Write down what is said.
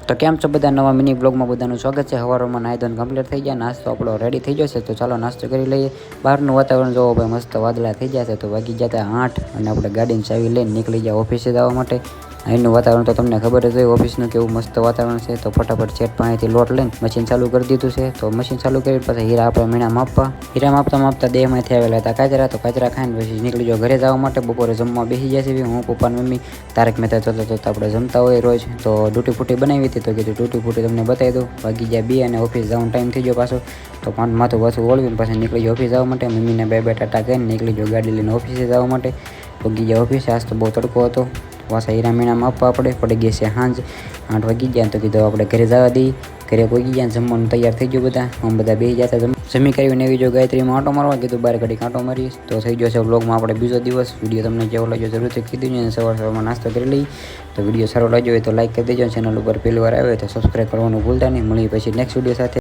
તો કેમ છો બધા નવા મિની બ્લોગમાં બધાનું સ્વાગત છે। સવારમાં નાહી ધોઈને કમ્પ્લીટ થઈ ગયા, નાસ્તો આપણો રેડી થઈ જશે। તો ચાલો નાસ્તો કરી લઈએ। બહારનું વાતાવરણ જોવો ભાઈ, મસ્ત વાદળા થઈ જશે। તો વાગી ગયા 8 અને આપણે ગાડીની ચાવી લઈને નીકળી ગયા ઓફિસે જવા માટે। અહીંનું વાતાવરણ તો તમને ખબર જ હોય ઓફિસનું કેવું મસ્ત વાતાવરણ છે। તો ફટાફટ ચેટ પાસેથી લોટ લઈને મશીન ચાલુ કરી દીધું છે। તો મશીન ચાલુ કરી પછી હીરા આપણે મીણા માપવા, હીરા માપતા દેહમાંથી આવેલા હતા કાચરા। તો કાચરા ખાઈને પછી નીકળી જાઓ ઘરે જવા માટે। બપોરે જમવા બેસી જાય છે હું, પપ્પા ને મમ્મી। તારક મહેતા જોતા આપણે જમતા હોય રોજ। તો ડૂટી ફૂટી બનાવી હતી, તો કીધું ડૂટી ફૂટી તમને બતાવી દઉં। વાગી ગયા 2 અને ઓફિસ જવાનો ટાઈમ થઈ ગયો પાછો। તો માથું પાછું ઓળવીને પાછા નીકળી ગયો ઓફિસ જવા માટે। મમ્મીને બે ટાટા કહીને નીકળી ગયો ગાડી લઈને ઓફિસે જવા માટે। વાગી ગયા ઓફિસે, આજ તો બહુ તડકો હતો। પાછા હીરા મીણામાં આપવા આપણે પડી ગઈ છે સાંજ, 8 વાગી ગયા। તો કીધું આપણે ઘરે જવા દઈએ। ઘરે પહોંચી ગયા, જમવાનું તૈયાર થઈ ગયું બધા। આમ બધા બેસી જતા જમી કરીને એવી જો ગાયત્રીમાં આંટો મારવા કીધું, બાર ઘડી આંટો મારી। તો થઈ ગયો છે વ્લોગમાં આપણે બીજો દિવસ। વિડીયો તમને કેવો લાગ્યો જરૂરથી કીધું ને। સવારમાં નાસ્તો કરી લઈ। તો વિડીયો સારો લાગ્યો હોય તો લાઈક કરી દેજો। ચેનલ ઉપર પહેલી વાર આવ્યો હોય તો સબસ્ક્રાઈબ કરવાનું ભૂલતા નહીં। મળીએ પછી નેક્સ્ટ વિડીયો સાથે।